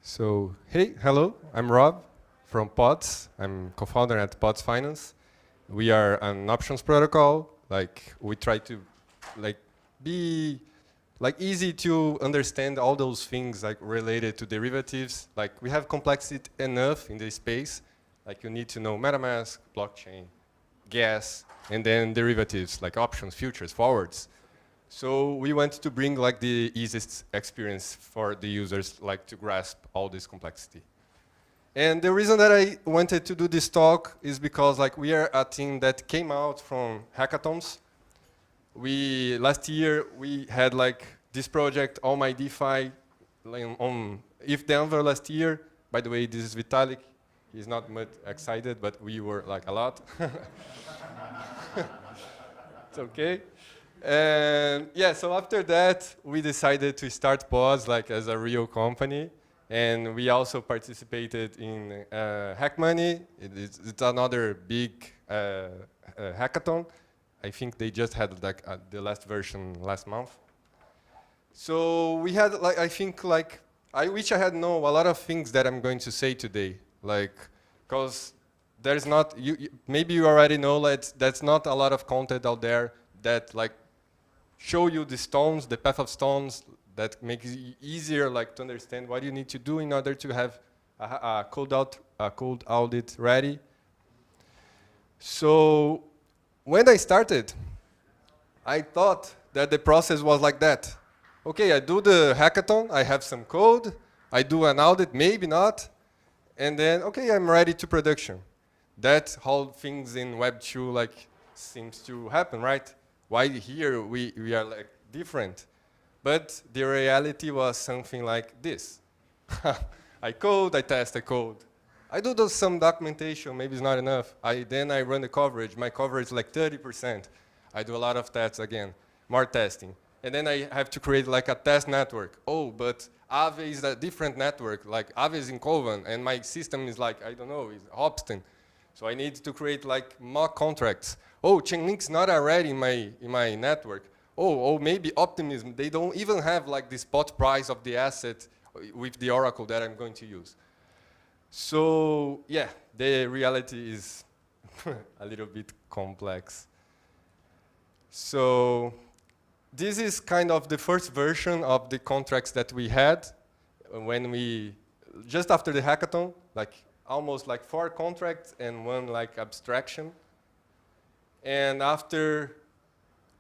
So, hey, hello, I'm Rob from Pods. I'm co-founder at Pods Finance. We are an options protocol. Like, we try to like be like easy to understand all those things like related to derivatives. Like, we have complexity enough in this space. Like, you need to know MetaMask, blockchain, gas, and then derivatives like options, futures, forwards. So we want to bring like the easiest experience for the users, like to grasp all this complexity. And the reason that I wanted to do this talk is because like we are a team that came out from hackathons. Last year we had like this project, All My DeFi, on If Denver last year. By the way, this is Vitalik. He's not much excited, but we were like a lot. It's okay. And yeah, so after that, we decided to start Pods like as a real company. And we also participated in Hack Money. It's another big hackathon. I think they just had like the last version last month. So we had like, I think like, I wish I had known a lot of things that I'm going to say today. Like, because there's not, maybe you already know that that's not a lot of content out there that like show you the stones, the path of stones that makes it easier like to understand what you need to do in order to have a code audit ready. So when I started, I thought that the process was like that. Okay, I do the hackathon, I have some code, I do an audit, maybe not, and then, okay, I'm ready to production. That's how things in Web 2 like seems to happen, right? Why here we are like different? But the reality was something like this. I code, I test the code. I do some documentation, maybe it's not enough. Then I run the coverage. My coverage is like 30%. I do a lot of tests again, more testing. And then I have to create like a test network. Oh, but Aave is a different network. Like Aave is in Kovan, and my system is like, I don't know, is Hopston. So I need to create like mock contracts. Oh, Chainlink's not already in my network. Oh, maybe Optimism, they don't even have like the spot price of the asset with the Oracle that I'm going to use. So yeah, the reality is a little bit complex. So this is kind of the first version of the contracts that we had when just after the hackathon, like almost like 4 contracts and 1 like abstraction. And after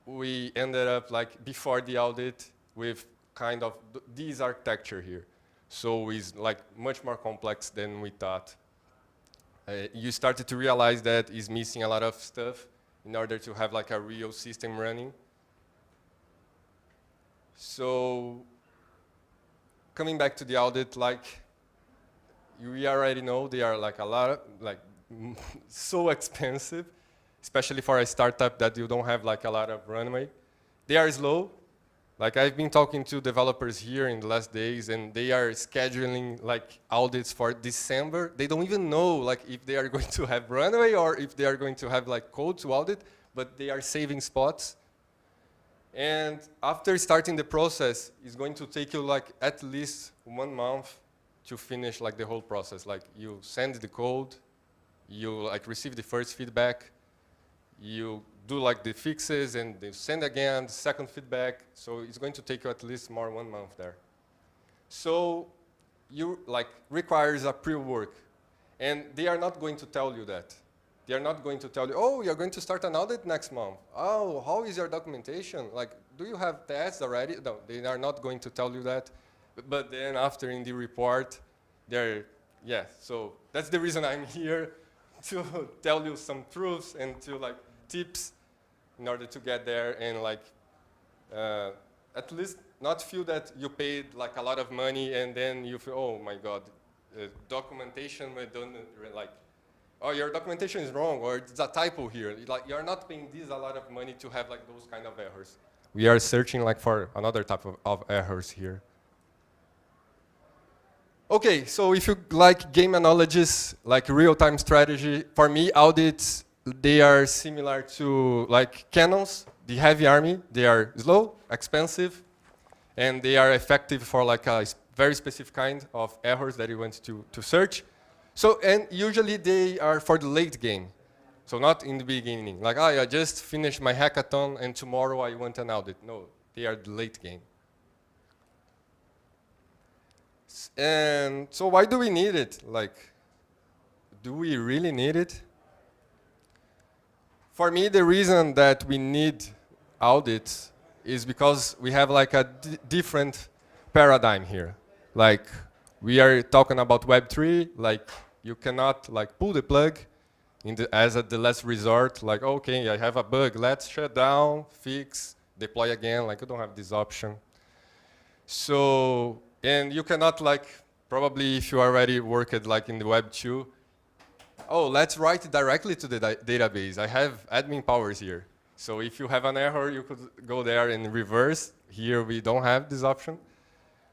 we ended up like before the audit with kind of this architecture here. So it's like much more complex than we thought. You started to realize that it's missing a lot of stuff in order to have like a real system running. So coming back to the audit, like we already know they are like a lot, like so expensive, especially for a startup that you don't have like a lot of runway. They are slow. Like I've been talking to developers here in the last days, and they are scheduling like audits for December. They don't even know like if they are going to have runway or if they are going to have like code to audit, but they are saving spots. And after starting the process, it's going to take you like at least 1 month to finish like the whole process. Like you send the code, you like receive the first feedback, you do like the fixes, and they send again the second feedback. So it's going to take you at least more 1 month there. So you like requires a pre-work, and they are not going to tell you that. They are not going to tell you, oh, you're going to start an audit next month. Oh, how is your documentation? Like, do you have tests already? No, they are not going to tell you that. But then after in the report, yeah, so that's the reason I'm here, to tell you some truths and to like tips in order to get there and like at least not feel that you paid like a lot of money and then you feel, oh my God, documentation, like, oh, your documentation is wrong, or it's a typo here. Like, you're not paying this a lot of money to have like those kind of errors. We are searching like for another type of errors here. Okay, so if you like game analogies, like real-time strategy, for me, audits, they are similar to like cannons, the heavy army. They are slow, expensive, and they are effective for like a very specific kind of errors that you want to search. So, and usually they are for the late game. So not in the beginning, like, oh, I just finished my hackathon and tomorrow I want an audit. No, they are the late game. And so why do we need it? Like, do we really need it? For me, the reason that we need audits is because we have like a different paradigm here. Like, we are talking about Web3, like, you cannot like pull the plug as the last resort, like, okay, I have a bug, let's shut down, fix, deploy again, like, you don't have this option. So, and you cannot like, probably if you already worked like in the Web 2, oh, let's write directly to the database. I have admin powers here. So if you have an error, you could go there and reverse. Here we don't have this option.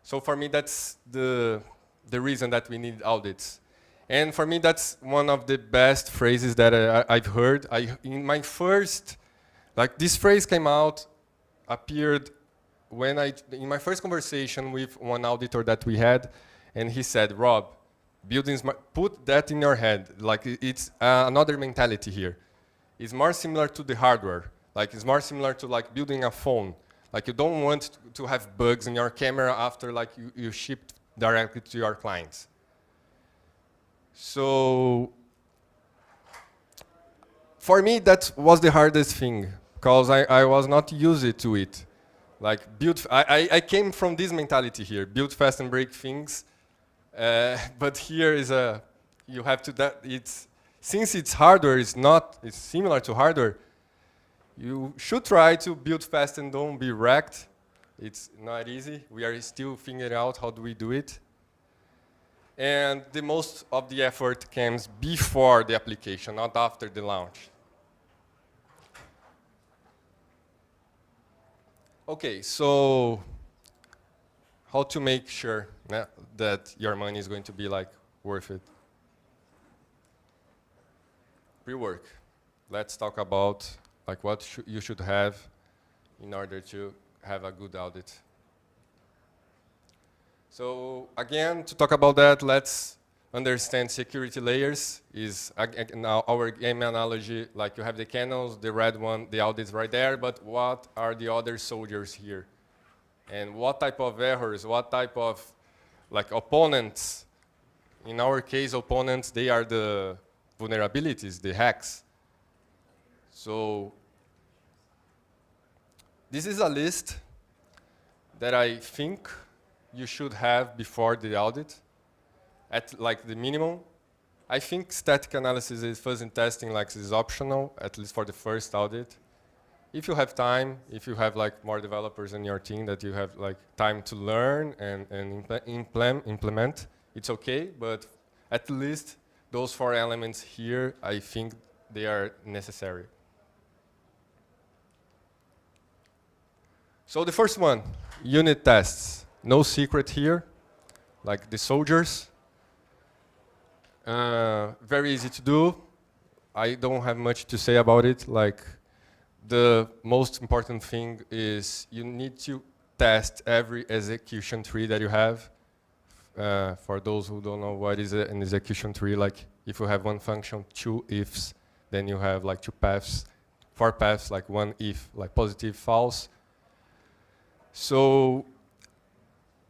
So for me, that's the reason that we need audits. And for me, that's one of the best phrases that I've heard. In my first, like this phrase came out, appeared when in my first conversation with one auditor that we had, and he said, Rob, put that in your head. Like it's another mentality here. It's more similar to the hardware. Like it's more similar to like building a phone. Like you don't want to have bugs in your camera after like you ship directly to your clients. So for me, that was the hardest thing because I was not used to it. Like I came from this mentality here, build fast and break things. But here is you have to, since it's hardware, it's similar to hardware, you should try to build fast and don't be wrecked. It's not easy. We are still figuring out how do we do it. And the most of the effort comes before the application, not after the launch. Okay, so how to make sure that your money is going to be like worth it? Rework. Let's talk about like what you should have in order to have a good audit. So again, to talk about that, let's understand security layers. Is our game analogy, like you have the cannons, the red one, the audits right there, but what are the other soldiers here? And what type of errors, what type of like opponents? In our case, opponents, they are the vulnerabilities, the hacks. So this is a list that I think you should have before the audit, at like the minimum. I think static analysis is fuzzy testing like is optional, at least for the first audit. If you have time, if you have like more developers in your team that you have like time to learn and implement, it's okay, but at least those 4 elements here, I think they are necessary. So the first one, unit tests. No secret here, like the soldiers. Very easy to do. I don't have much to say about it. Like the most important thing is you need to test every execution tree that you have. For those who don't know what is an execution tree, like if you have one function, 2 ifs, then you have like 2 paths, 4 paths, like 1 if, like positive, false. So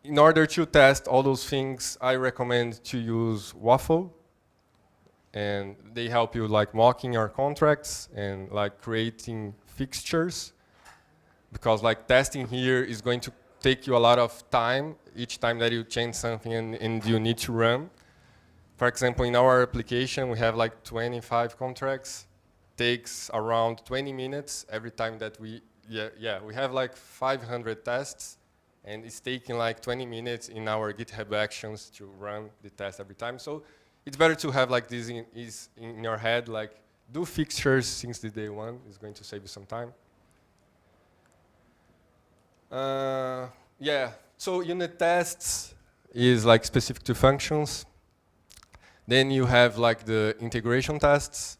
in order to test all those things, I recommend to use Waffle. And they help you like mocking your contracts and like creating fixtures. Because like testing here is going to take you a lot of time each time that you change something and you need to run. For example, in our application, we have like 25 contracts. Takes around 20 minutes every time that we have like 500 tests. And it's taking like 20 minutes in our GitHub Actions to run the test every time. So it's better to have like this in your head, like do fixtures since the day one. It's going to save you some time. So unit tests is like specific to functions. Then you have like the integration tests,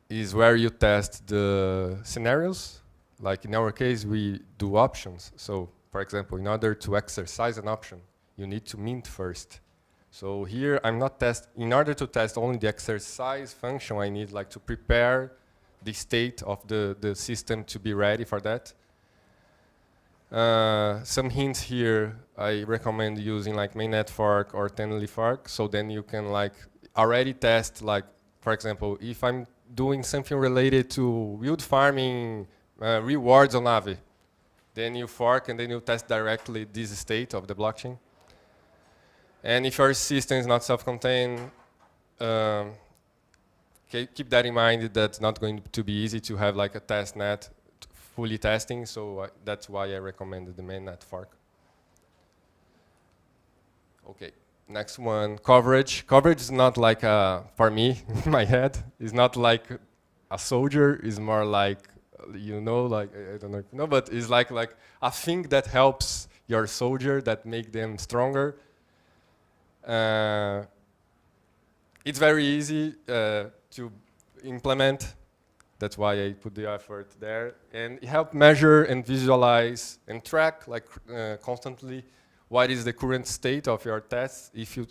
is where you test the scenarios. Like in our case, we do options. So for example, in order to exercise an option, you need to mint first. So here I'm not in order to test only the exercise function, I need like to prepare the state of the system to be ready for that. Some hints here, I recommend using like mainnet fork or 10-leaf fork, so then you can like already test, like, for example, if I'm doing something related to wild farming rewards on Aave, then you fork and then you test directly this state of the blockchain. And if your system is not self-contained, keep that in mind. That's not going to be easy to have like a test net fully testing, so that's why I recommended the mainnet fork. Okay, next one, coverage. Coverage is not like, for me, in my head, it's not like a soldier, it's more like, you know, like, I don't know if you know, but it's like a thing that helps your soldier, that make them stronger. It's very easy to implement. That's why I put the effort there. And it helps measure and visualize and track like constantly what is the current state of your tests. If you,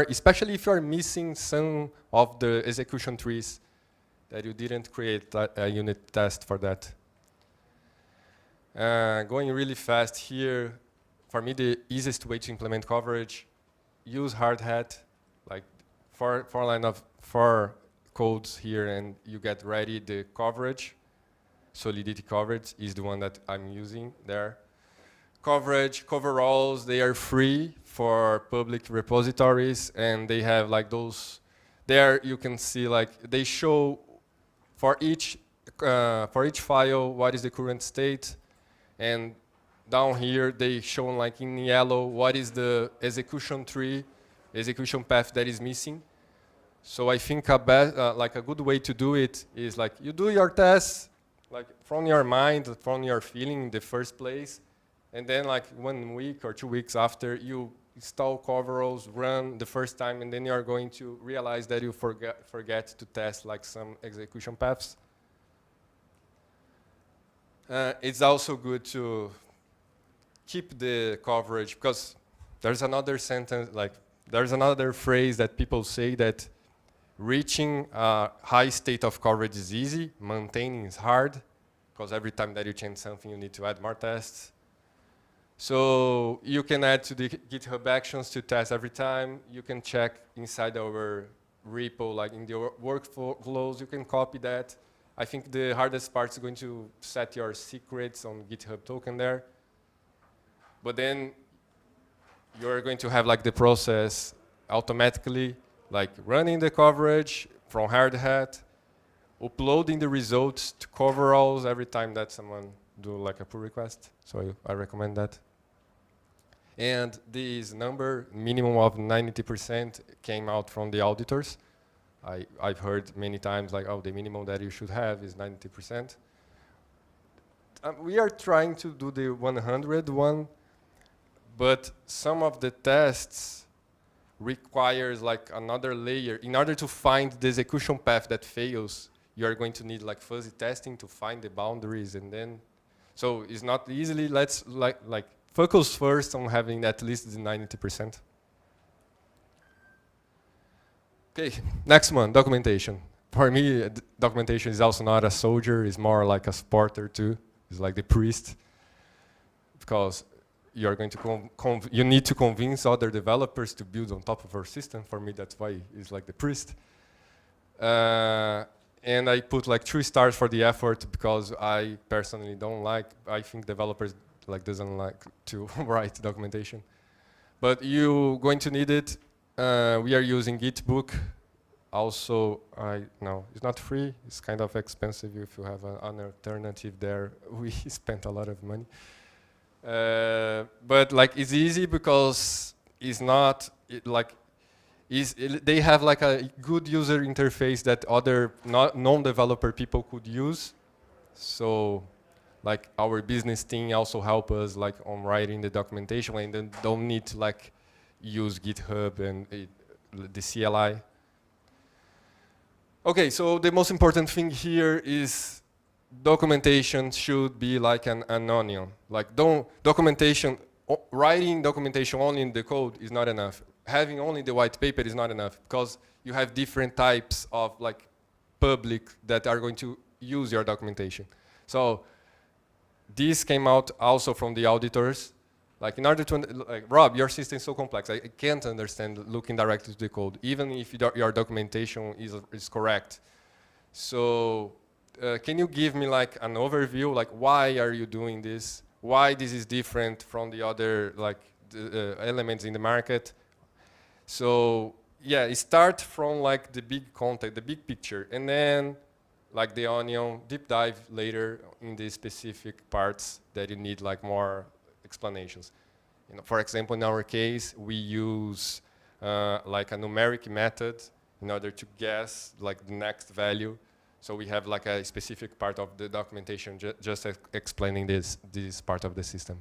especially if you are missing some of the execution trees that you didn't create a unit test for that. Going really fast here, for me the easiest way to implement coverage, use Hardhat, like four line of 4 codes here, and you get ready the coverage. Solidity coverage is the one that I'm using there. Coverage, coveralls, they are free for public repositories, and they have like those, there you can see like, they show for each file what is the current state, and down here they show like in yellow what is the execution tree, execution path that is missing. So I think like a good way to do it is like you do your tests like from your mind, from your feeling in the first place, and then like 1 week or 2 weeks after you install coveralls, run the first time, and then you are going to realize that you forget to test like some execution paths. It's also good to keep the coverage, because there's another sentence, like there's another phrase that people say that reaching a high state of coverage is easy, maintaining is hard, because every time that you change something, you need to add more tests. So you can add to the GitHub Actions to test every time. You can check inside our repo, like in the workflows, you can copy that. I think the hardest part is going to set your secrets on GitHub token there. But then you're going to have like the process automatically, like running the coverage from Hardhat, uploading the results to coveralls every time that someone do like a pull request. So I recommend that. And this number, minimum of 90%, came out from the auditors. I've heard many times like, oh, the minimum that you should have is 90%. We are trying to do the 100 one, but some of the tests requires like another layer. In order to find the execution path that fails, you are going to need like fuzzy testing to find the boundaries, and then, so it's not easily, let's like focus first on having at least the 90%. Okay, next one, documentation. For me, documentation is also not a soldier, it's more like a supporter too. It's like the priest, because you're going to you need to convince other developers to build on top of our system. For me, that's why it's like the priest. And I put like 3 stars for the effort, because I personally don't like, I think developers like doesn't like to write documentation. But you're going to need it. We are using Gitbook. Also, no, it's not free. It's kind of expensive if you have an alternative there. We spent a lot of money. But like it's easy because it's not they have like a good user interface that other non-developer people could use. So like our business team also help us like on writing the documentation, and then don't need to like use GitHub and the CLI. Okay, so the most important thing here is documentation should be like an onion. Like writing documentation only in the code is not enough. Having only the white paper is not enough, because you have different types of like public that are going to use your documentation. So this came out also from the auditors. Like in order to, like, Rob, your system is so complex. I can't understand looking directly to the code, even if your documentation is correct. So can you give me like an overview, like why are you doing this? Why this is different from the other like elements in the market? So yeah, start from like the big context, the big picture, and then like the onion, deep dive later in the specific parts that you need like more explanations. You know, for example, in our case, we use like a numeric method in order to guess like the next value. So we have like a specific part of the documentation just explaining this part of the system.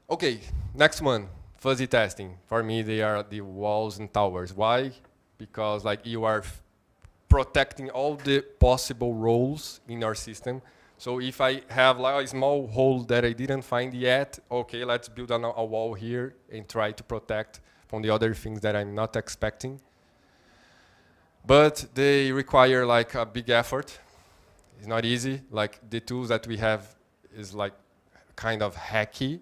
Okay, next one, fuzzy testing. For me, they are the walls and towers. Why? Because like you are protecting all the possible roles in our system. So if I have like a small hole that I didn't find yet, okay, let's build a wall here and try to protect from the other things that I'm not expecting. But they require like a big effort. It's not easy. Like the tools that we have is like kind of hacky.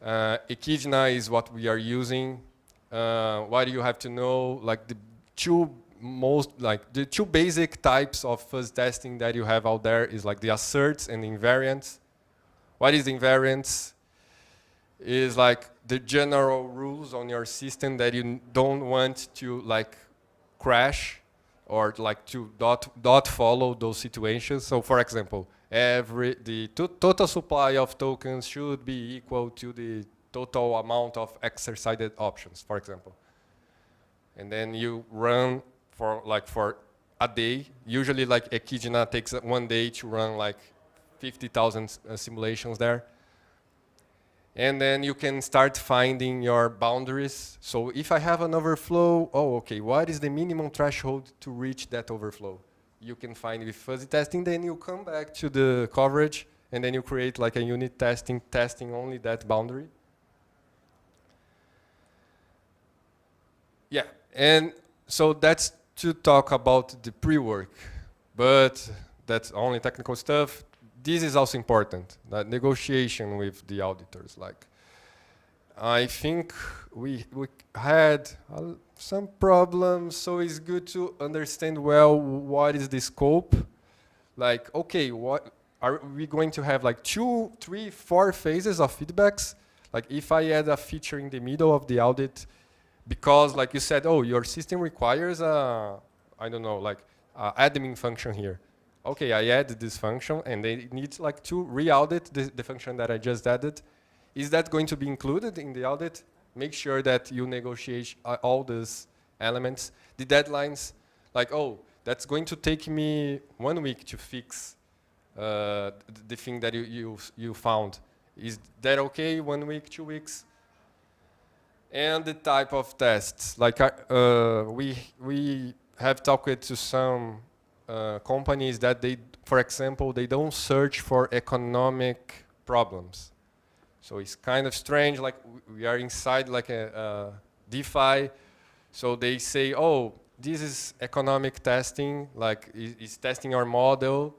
Echidna is what we are using. What do you have to know? Like the two basic types of fuzz testing that you have out there is like the asserts and the invariants. What is invariants? Is like the general rules on your system that you don't want to like crash or like to dot follow those situations. So for example, the total supply of tokens should be equal to the total amount of exercised options, for example. And then you run for a day. Usually like Echidna takes 1 day to run like 50,000 simulations there. And then you can start finding your boundaries. So if I have an overflow, oh, okay, what is the minimum threshold to reach that overflow? You can find with fuzzy testing, then you come back to the coverage, and then you create like a unit testing only that boundary. Yeah, and so that's to talk about the pre-work, but that's only technical stuff. This is also important, that negotiation with the auditors. Like, I think we had some problems, so it's good to understand well what is the scope. Like, okay, what are we going to have like 2, 3, 4 phases of feedbacks? Like if I add a feature in the middle of the audit, because like you said, oh, your system requires a, I don't know, like admin function here. Okay, I added this function, and they need like to re-audit the function that I just added. Is that going to be included in the audit? Make sure that you negotiate all these elements. The deadlines, like, oh, that's going to take me 1 week to fix the thing that you found. Is that okay? 1 week, 2 weeks? And the type of tests. Like we have talked to some companies that they, for example, they don't search for economic problems. So it's kind of strange, like we are inside like a DeFi, so they say, oh, this is economic testing, like it's testing our model.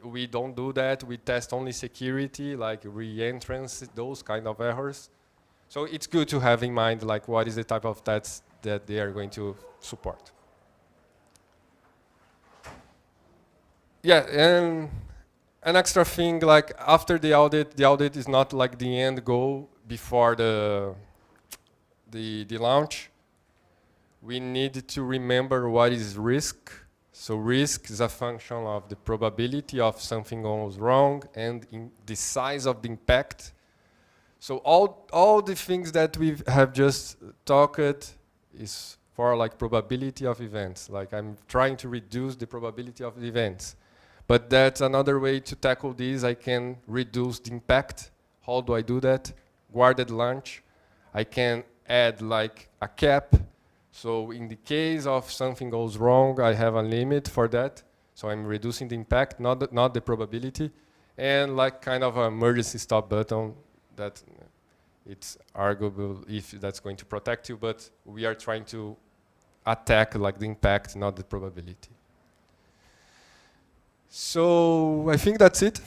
We don't do that, we test only security, like re-entrance, those kind of errors. So it's good to have in mind like what is the type of tests that they are going to support. Yeah, and an extra thing, like after the audit is not like the end goal before the launch. We need to remember what is risk. So risk is a function of the probability of something goes wrong and in the size of the impact. So all the things that we have just talked is for like probability of events. Like I'm trying to reduce the probability of the events. But that's another way to tackle this. I can reduce the impact. How do I do that? Guarded launch. I can add like a cap. So in the case of something goes wrong, I have a limit for that. So I'm reducing the impact, not the probability, and like kind of an emergency stop button that it's arguable if that's going to protect you, but we are trying to attack like the impact, not the probability. So I think that's it.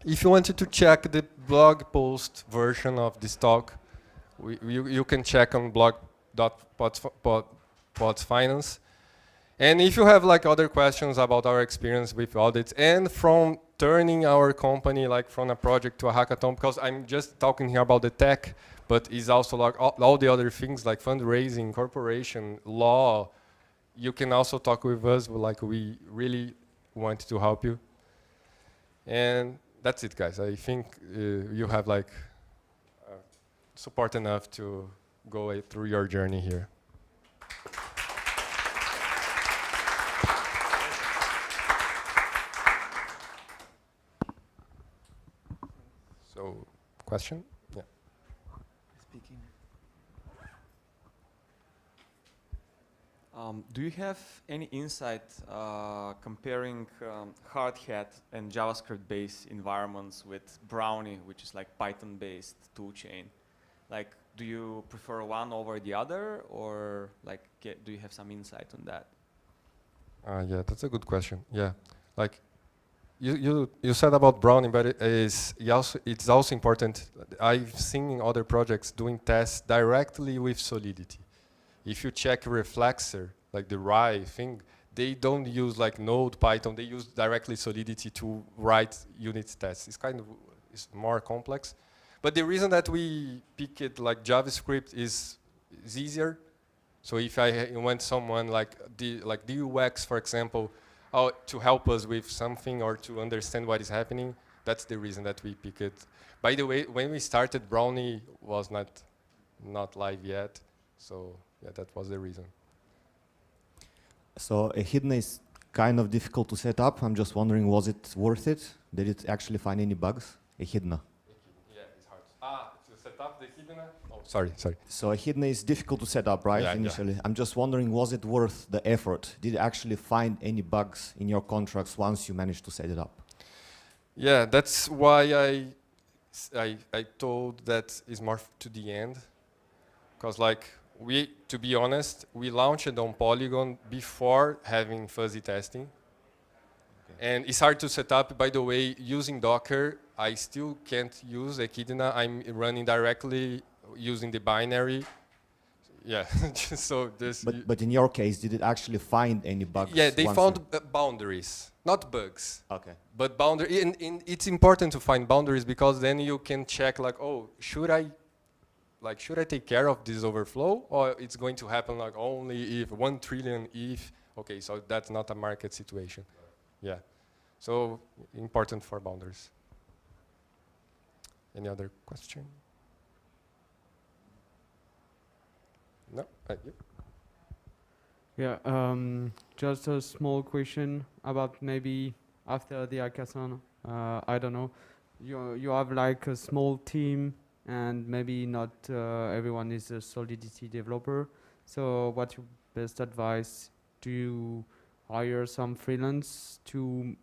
If you wanted to check the blog post version of this talk, you can check on blog.podsfinance. And if you have like other questions about our experience with audits and from turning our company like from a project to a hackathon, because I'm just talking here about the tech, but it's also like all the other things like fundraising, corporation, law, you can also talk with us. Like we really want to help you. And that's it, guys. I think you have like support enough to go through your journey here. So, question? Yeah. Speaking. Do you have any insight comparing Hardhat and JavaScript-based environments with Brownie, which is like Python-based toolchain? Like, do you prefer one over the other, or like, do you have some insight on that? Yeah, that's a good question. Yeah, like you said about Brownie, but it's also important. I've seen in other projects doing tests directly with Solidity. If you check Reflexer, like the RAI thing, they don't use like Node, Python. They use directly Solidity to write unit tests. It's more complex. But the reason that we pick it like JavaScript is easier. So if I want someone like the UX, for example, to help us with something or to understand what is happening, that's the reason that we pick it. By the way, when we started, Brownie was not live yet. So yeah, that was the reason. So Echidna is kind of difficult to set up. I'm just wondering, was it worth it? Did it actually find any bugs? Echidna. Yeah, it's hard. To set up the Echidna? Oh, sorry. So Echidna is difficult to set up, right, yeah, initially? Yeah. I'm just wondering, was it worth the effort? Did it actually find any bugs in your contracts once you managed to set it up? Yeah, that's why I told that is more to the end. Because like, to be honest, we launched it on Polygon before having fuzzy testing. Okay. And it's hard to set up. By the way, using Docker, I still can't use Echidna. I'm running directly using the binary. Yeah, so this. But in your case, did it actually find any bugs? Yeah, they found boundaries, not bugs. Okay. But it's important to find boundaries because then you can check like, oh, should I take care of this overflow, or it's going to happen like only if 1 trillion if? Okay, so that's not a market situation. Yeah, so important for boundaries. Any other question? No? You? Yeah, just a small question about maybe after the hackathon. I don't know. You have like a small team, and maybe not everyone is a Solidity developer. So what's your best advice? Do you hire some freelance to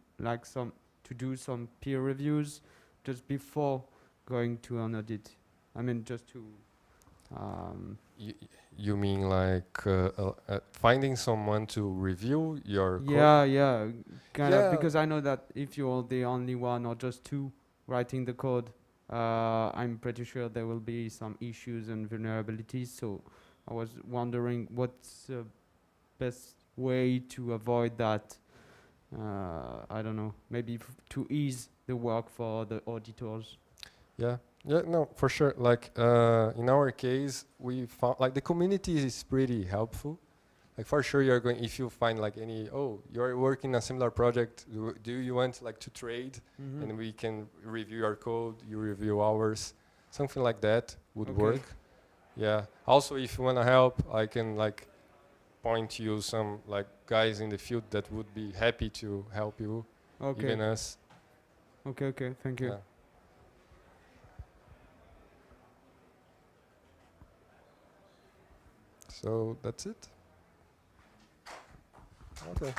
do some peer reviews just before going to an audit? I mean, just to you mean like finding someone to review your code? Yeah, kind of, because I know that if you're the only one or just two writing the code, I'm pretty sure there will be some issues and vulnerabilities. So I was wondering what's the best way to avoid that. I don't know, maybe to ease the work for the auditors. Yeah, no, for sure. Like in our case, we found like the community is pretty helpful. Like for sure, if you find like you're working on a similar project, do you want like to trade? Mm-hmm. And we can review your code, you review ours, something like that would work. Yeah. Also, if you want to help, I can like point you some like guys in the field that would be happy to help you, even us. Okay, thank you. Yeah. So that's it. Okay.